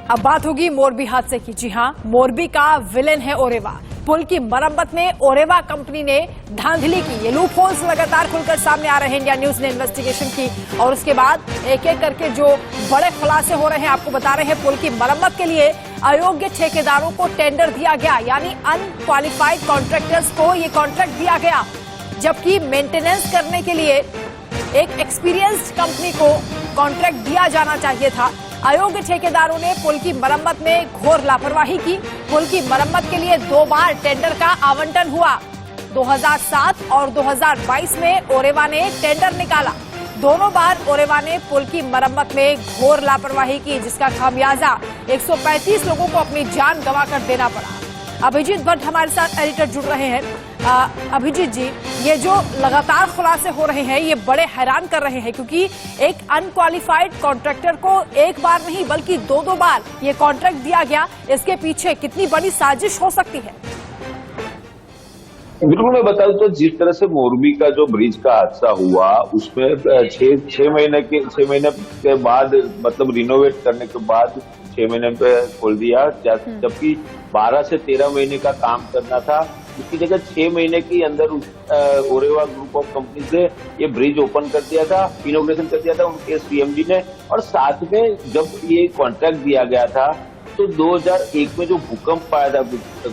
अब बात होगी मोरबी हादसे की। जी हां, मोरबी का विलेन है ओरेवा। पुल की मरम्मत में ओरेवा कंपनी ने धांधली की। ये लूप होल्स लगातार खुलकर सामने आ रहे हैं। इंडिया न्यूज ने इन्वेस्टिगेशन की और उसके बाद एक एक करके जो बड़े खुलासे हो रहे हैं आपको बता रहे हैं। पुल की मरम्मत के लिए अयोग्य ठेकेदारों को टेंडर दिया गया, यानी अनक्वालिफाइड कॉन्ट्रैक्टर्स को ये कॉन्ट्रैक्ट दिया गया, जबकि मेंटेनेंस करने के लिए एक एक्सपीरियंस्ड कंपनी को कॉन्ट्रैक्ट दिया जाना चाहिए था। अयोग्य ठेकेदारों ने पुल की मरम्मत में घोर लापरवाही की। पुल की मरम्मत के लिए 2 बार टेंडर का आवंटन हुआ। 2007 और 2022 में ओरेवा ने टेंडर निकाला। दोनों बार ओरेवा ने पुल की मरम्मत में घोर लापरवाही की, जिसका खामियाजा 135 लोगों को अपनी जान गंवाकर देना पड़ा। अभिजीत भट्ट हमारे साथ एडिटर जुड़ रहे हैं। अभिजीत जी, ये जो लगातार खुलासे हो रहे हैं ये बड़े हैरान कर रहे हैं, क्योंकि एक अनक्वालिफाइड कॉन्ट्रैक्टर को एक बार नहीं बल्कि 2 बार ये कॉन्ट्रैक्ट दिया गया। इसके पीछे कितनी बड़ी साजिश हो सकती है? बिल्कुल, मैं बता दूं तो जिस तरह से मोरबी का जो ब्रिज का हादसा हुआ उसमें 6 महीने के बाद, मतलब रिनोवेट करने के बाद 6 महीने पे खोल दिया, जबकि 12 से 13 महीने का काम करना था। उसकी जगह 6 महीने के अंदर ओरेवा ग्रुप ऑफ कंपनी से ये ब्रिज ओपन कर दिया था, इनॉग्रेशन कर दिया था उनके सीएमडी ने। और साथ में जब ये कॉन्ट्रैक्ट दिया गया था तो 2001 में जो भूकंप आया था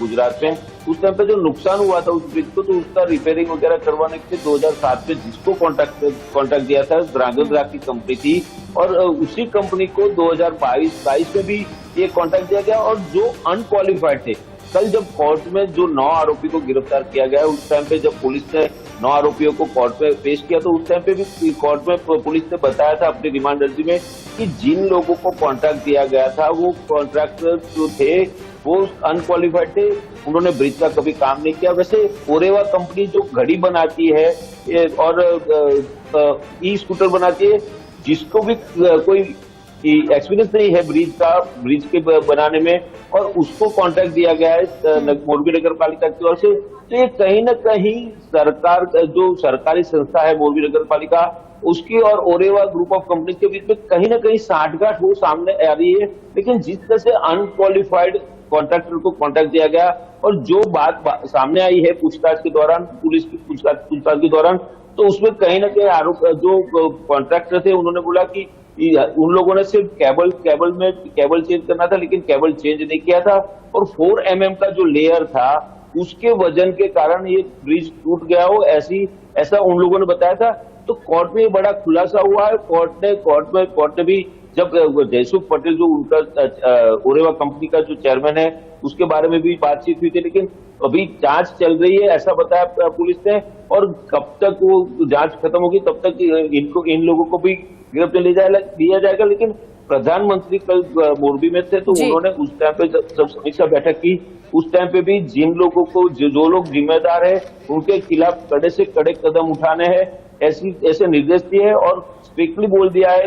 गुजरात में, उस टाइम पे जो नुकसान हुआ था उस ब्रिज को, तो उसका रिपेयरिंग वगैरह करवाने के लिए 2007 में जिसको कॉन्ट्रैक्ट दिया था द्रागंद्रा की कंपनी थी, और उसी कंपनी को 2022 में भी ये कॉन्ट्रैक्ट दिया गया। और जो अनक्वालिफाइड थे, कल जब कोर्ट में जो 9 आरोपी को गिरफ्तार किया गया, उस टाइम पे जब पुलिस ने 9 आरोपियों को कोर्ट में पेश किया तो उस टाइम पे भी कोर्ट में पुलिस ने बताया था अपनी रिमांड अर्जी में कि जिन लोगों को कॉन्ट्रैक्ट दिया गया था वो कॉन्ट्रैक्टर जो थे वो अनक्वालिफाइड थे, उन्होंने ब्रिज का कभी काम नहीं किया। वैसे ओरेवा कंपनी जो घड़ी बनाती है और ई स्कूटर बनाती है, जिसको भी कोई एक्सपीरियंस नहीं है ब्रिज के बनाने में, और उसको कॉन्ट्रैक्ट दिया गया है मोरबी नगर पालिका की ओर से, तो ये कहीं न कहीं सरकार, जो सरकारी संस्था है मोरबी नगर पालिका, उसकी और ओरेवा ग्रुप ऑफ कंपनी के बीच में कहीं न कहीं साठगांठ वो सामने आ रही है। लेकिन जिस तरह से अनक्वालिफाइड कॉन्ट्रैक्टर को कॉन्ट्रैक्ट दिया गया और जो बात सामने आई है पूछताछ के दौरान, पुलिस की पूछताछ के दौरान, तो उसमें कहीं न कहीं आरोप, जो कॉन्ट्रैक्टर थे उन्होंने बोला कि उन लोगों ने सिर्फ केबल चेंज करना था, लेकिन केबल चेंज नहीं किया था, और 4 mm का जो लेयर था उसके वजन के कारण ये ब्रिज टूट गया हो, ऐसा उन लोगों ने बताया था। तो कोर्ट में बड़ा खुलासा हुआ है। कोर्ट ने भी जब जयसुख पटेल जो उनका ओरेवा कंपनी का जो चेयरमैन है उसके बारे में भी बातचीत हुई थी, लेकिन अभी जांच चल रही है ऐसा बताया पुलिस ने, और कब तक वो जांच खत्म होगी तब तक इन लोगों को भी गिरफ्त में लिया जाएगा। लेकिन प्रधानमंत्री कल मोरबी में थे तो उन्होंने उस टाइम पे जब समीक्षा बैठक की, उस टाइम पे भी जिन लोगों को, जो लोग जिम्मेदार है उनके खिलाफ कड़े से कड़े कदम उठाने हैं, ऐसे निर्देश दिए हैं, और स्ट्रिक्टली बोल दिया है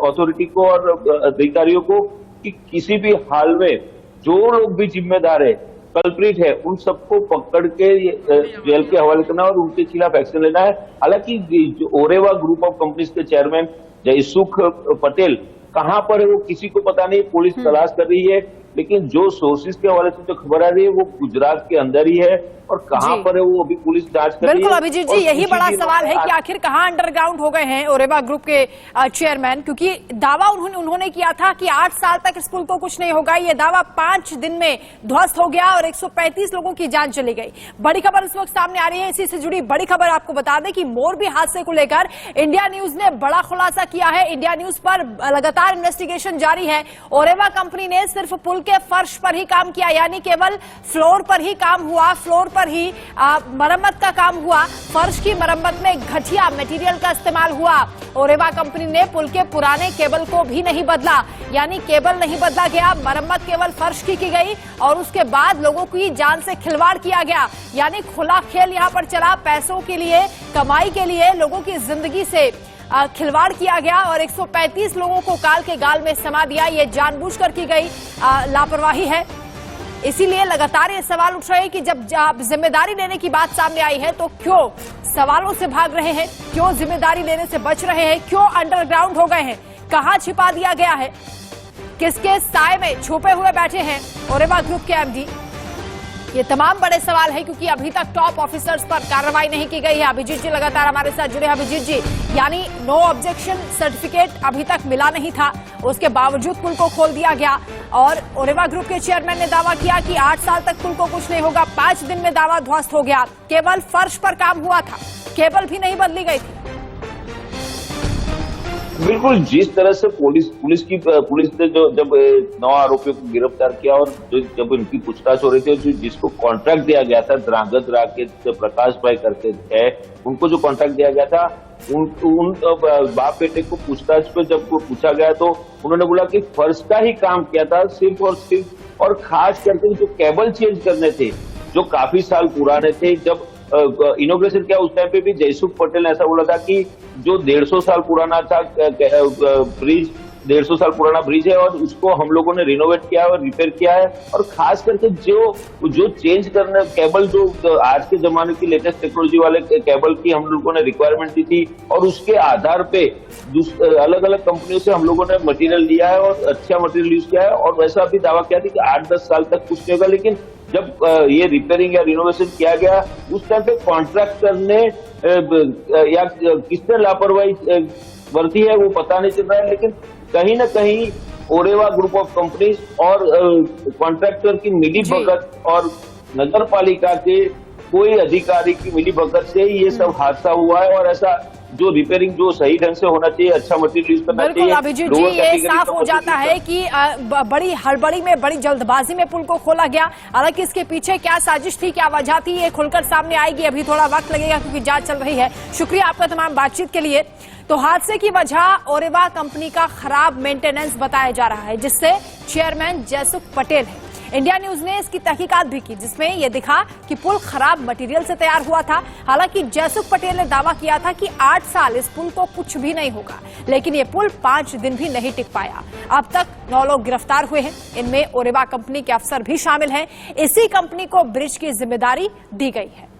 अथॉरिटी को और अधिकारियों को कि किसी भी हाल में जो लोग भी जिम्मेदार है, कल्प्रिट है, उन सबको पकड़ के जेल के हवाले करना और उनके खिलाफ एक्शन लेना है। हालांकि ओरेवा ग्रुप ऑफ कंपनीज के चेयरमैन जयसुख पटेल कहां पर है वो किसी को पता नहीं, पुलिस तलाश कर रही है, लेकिन जो सोर्सेज के हवाले से जो खबर आ रही है वो गुजरात के अंदर ही है, और कहां पर है वो अभी पुलिस जांच कर रही है। बिल्कुल अभिजीत जी, यही बड़ा सवाल है कि आखिर कहां अंडरग्राउंड हो गए हैं ओरेवा ग्रुप के चेयरमैन, क्योंकि दावा उन्होंने किया था कि 8 साल तक इस पुल को कुछ नहीं होगा। ये दावा 5 दिन में ध्वस्त हो गया और 135 लोगों की जान चली गई। बड़ी खबर इस वक्त सामने आ रही है। इसी से जुड़ी बड़ी खबर आपको बता दें कि मोरबी हादसे को लेकर इंडिया न्यूज ने बड़ा खुलासा किया है। इंडिया न्यूज पर लगातार इन्वेस्टिगेशन जारी है। ओरेवा कंपनी ने सिर्फ पुल के फर्श पर ही काम किया, यानी केवल फ्लोर पर ही काम हुआ, फ्लोर पर ही मरम्मत का काम हुआ। फर्श की मरम्मत में घटिया मटेरियल का इस्तेमाल हुआ। ओरेवा कंपनी ने पुल के पुराने केबल को भी नहीं बदला, यानी केबल नहीं बदला गया, मरम्मत केवल फर्श की गई, और उसके बाद लोगों की जान से खिलवाड़ किया गया। यानी खुला खेल यहां पर चला, पैसों के लिए, कमाई के लिए लोगों की जिंदगी से खिलवाड़ किया गया और 135 लोगों को काल के गाल में समा दिया। ये जानबूझकर की गई लापरवाही है। इसीलिए लगातार ये सवाल उठ रहे हैं कि जब जिम्मेदारी लेने की बात सामने आई है तो क्यों सवालों से भाग रहे हैं, क्यों जिम्मेदारी लेने से बच रहे हैं, क्यों अंडरग्राउंड हो गए हैं, कहां छिपा दिया गया है। किसके साए में छुपे हुए बैठे हैं ओरेवा ग्रुप के एमडी? ये तमाम बड़े सवाल है क्योंकि अभी तक टॉप ऑफिसर्स पर कार्रवाई नहीं की गई है। अभिजीत जी लगातार हमारे साथ जुड़े। अभिजीत जी, यानी नो ऑब्जेक्शन सर्टिफिकेट अभी तक मिला नहीं था, उसके बावजूद पुल को खोल दिया गया और ओरेवा ग्रुप के चेयरमैन ने दावा किया कि 8 साल तक पुल को कुछ नहीं होगा। 5 दिन में दावा ध्वस्त हो गया। केवल फर्श पर काम हुआ था, केबल भी नहीं बदली गई थी। बिल्कुल, जिस तरह से पुलिस ने जो जब 9 आरोपियों को गिरफ्तार किया और जब इनकी पूछताछ हो रही थी, जो जिसको कॉन्ट्रैक्ट दिया गया था, द्रांगत राकेश प्रकाश भाई करके है, उनको जो कॉन्ट्रैक्ट दिया गया था, उन बाप बेटे को पूछताछ पे जब पूछा गया तो उन्होंने बोला कि फर्श का ही काम किया था सिर्फ और सिर्फ, और खास करके जो केबल चेंज करने थे जो काफी साल पुराने थे। जब इनोग्रेशन किया उस टाइम पे भी जयसुख पटेल ने ऐसा बोला था कि जो 150 साल पुराना था ब्रिज, 150 साल पुराना ब्रिज है और उसको हम लोगों ने रिनोवेट किया है और रिपेयर किया है। और खास करके जो चेंज करने केबल, जो आज के जमाने की लेटेस्ट टेक्नोलॉजी वाले केबल की हम लोगों ने रिक्वायरमेंट दी थी और उसके आधार पे अलग अलग कंपनियों से हम लोगों ने मटेरियल लिया है और अच्छा मटेरियल यूज किया है और वैसा भी दावा किया था कि 8-10 साल तक कुछ नहीं होगा। लेकिन जब ये रिपेयरिंग या रिनोवेशन किया गया उस टाइम पे कॉन्ट्रैक्ट करने या किसने लापरवाही बरती है वो पता नहीं चल रहा है। लेकिन कहीं ना कहीं ओरेवा ग्रुप ऑफ कंपनीज और कॉन्ट्रैक्टर की मिलीभगत और नगर पालिका के कोई अधिकारी की मिलीभगत से ये सब हादसा हुआ है। और ऐसा जो रिपेयरिंग जो सही ढंग से होना चाहिए, अच्छा मटेरियल यूज करना चाहिए। बिल्कुल अभिजीत जी, ये साफ हो जाता है कि बड़ी हड़बड़ी में, बड़ी जल्दबाजी में पुल को खोला गया। हालांकि इसके पीछे क्या साजिश थी, क्या वजह थी, ये खुलकर सामने आएगी। अभी थोड़ा वक्त लगेगा क्योंकि जांच चल रही है। शुक्रिया आपका तमाम बातचीत के लिए। तो हादसे की वजह ओरेवा कंपनी का खराब मेंटेनेंस बताया जा रहा है, जिससे चेयरमैन जयसुख पटेल है। इंडिया न्यूज ने इसकी तहकीकात भी की, जिसमें यह दिखा कि पुल खराब मटेरियल से तैयार हुआ था। हालांकि जयसुख पटेल ने दावा किया था कि 8 साल इस पुल को कुछ भी नहीं होगा, लेकिन यह पुल 5 दिन भी नहीं टिक पाया। अब तक 9 लोग गिरफ्तार हुए हैं, इनमें ओरेवा कंपनी के अफसर भी शामिल हैं। इसी कंपनी को ब्रिज की जिम्मेदारी दी गई है।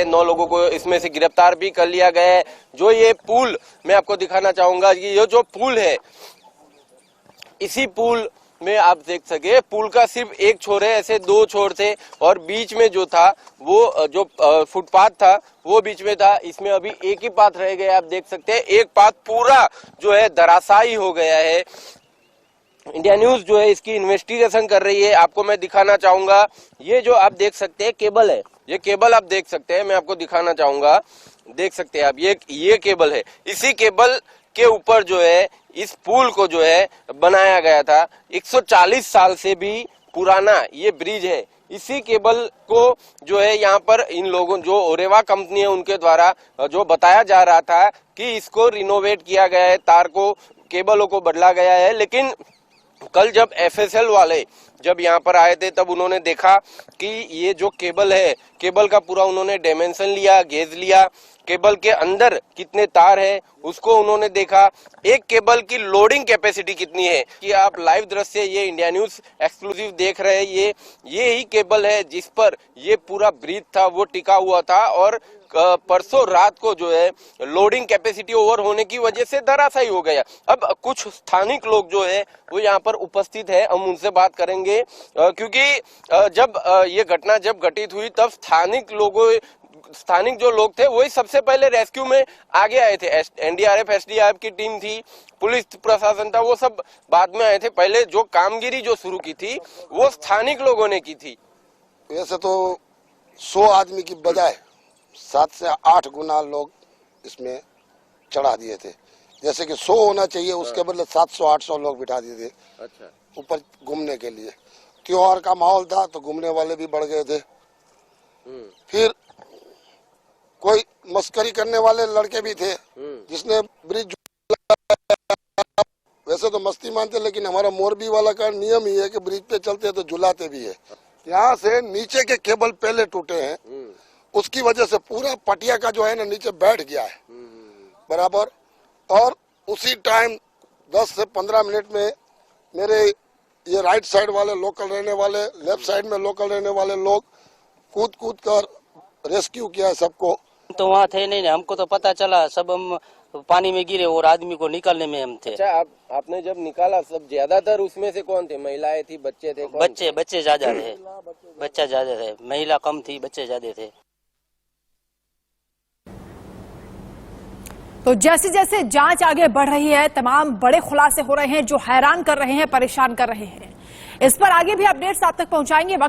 9 लोगों को इसमें से गिरफ्तार भी कर लिया गया है। जो ये पुल मैं आपको दिखाना चाहूंगा कि ये जो पुल है, इसी पुल में आप देख सके पुल का सिर्फ एक छोर है, ऐसे 2 छोर थे और बीच में जो था वो जो फुटपाथ था वो बीच में था। इसमें अभी एक ही पाथ रह गया, आप देख सकते हैं। एक पाथ पूरा जो है धराशायी हो गया है। इंडिया न्यूज जो है इसकी इन्वेस्टिगेशन कर रही है। आपको मैं दिखाना चाहूंगा, ये जो आप देख सकते हैं केबल है, ये केबल आप देख सकते हैं, मैं आपको दिखाना चाहूंगा। देख सकते हैं आप, ये केबल है। इसी केबल के ऊपर जो है इस पुल को जो है बनाया गया था। 140 साल से भी पुराना ये ब्रिज है। इसी केबल को जो है यहाँ पर इन लोगों, जो ओरेवा कंपनी है, उनके द्वारा जो बताया जा रहा था कि इसको रिनोवेट किया गया है, तार को, केबलों को बदला गया है। लेकिन कल जब FSL वाले जब यहाँ पर आए थे तब उन्होंने देखा कि ये जो केबल है, केबल का पूरा उन्होंने डायमेंशन लिया, गेज लिया, केबल के अंदर कितने तार है उसको उन्होंने देखा। एक केबल की लोडिंग कैपेसिटी कितनी है कि आप लाइव दृश्य ये इंडिया न्यूज एक्सक्लूसिव देख रहे हैं। ये ही केबल है जिस पर ये पूरा ब्रिज था वो टिका हुआ था और परसों रात को जो है लोडिंग कैपेसिटी ओवर होने की वजह से धराशायी हो गया। अब कुछ स्थानिक लोग जो है वो यहाँ पर उपस्थित है, हम उनसे बात करेंगे क्योंकि जब ये घटना जब घटित हुई तब स्थानिक जो लोग थे वही सबसे पहले रेस्क्यू में आगे आए थे। NDRF SDRF की टीम थी, पुलिस प्रशासन था, वो सब बाद में आए थे। पहले जो कामगिरी जो शुरू की थी वो स्थानिक लोगों ने की थी। वैसे तो 100 आदमी की बजाय 7 से 8 गुना लोग इसमें चढ़ा दिए थे। जैसे कि 100 होना चाहिए उसके बदले 700-800 लोग बिठा दिए थे। अच्छा, ऊपर घूमने के लिए। त्योहार का माहौल था तो घूमने वाले भी बढ़ गए थे। फिर कोई मस्करी करने वाले लड़के भी थे जिसने ब्रिज, वैसे तो मस्ती मानते, लेकिन हमारा मोरबी वाला का नियम ही है कि ब्रिज पे चलते तो झुलाते भी है। यहाँ से नीचे के केबल पहले टूटे हैं, उसकी वजह से पूरा पटिया का जो है ना नीचे बैठ गया है बराबर। और उसी टाइम 10 से 15 मिनट में मेरे ये राइट साइड वाले लोकल रहने वाले, लेफ्ट साइड में लोकल रहने वाले लोग कूद कर रेस्क्यू किया है सबको। तो वहाँ थे नहीं, हमको तो पता चला, सब हम पानी में गिरे और आदमी को निकालने में हम थे। अच्छा, आपने जब निकाला सब ज्यादातर उसमें से कौन थे? महिलाएं थी, बच्चे थे? बच्चे ज्यादा थे, बच्चा ज्यादा थे, महिला कम थी, बच्चे ज्यादा थे। तो जैसे जैसे जांच आगे बढ़ रही है, तमाम बड़े खुलासे हो रहे हैं जो हैरान कर रहे हैं, परेशान कर रहे हैं। इस पर आगे भी अपडेट्स आप तक पहुंचाएंगे।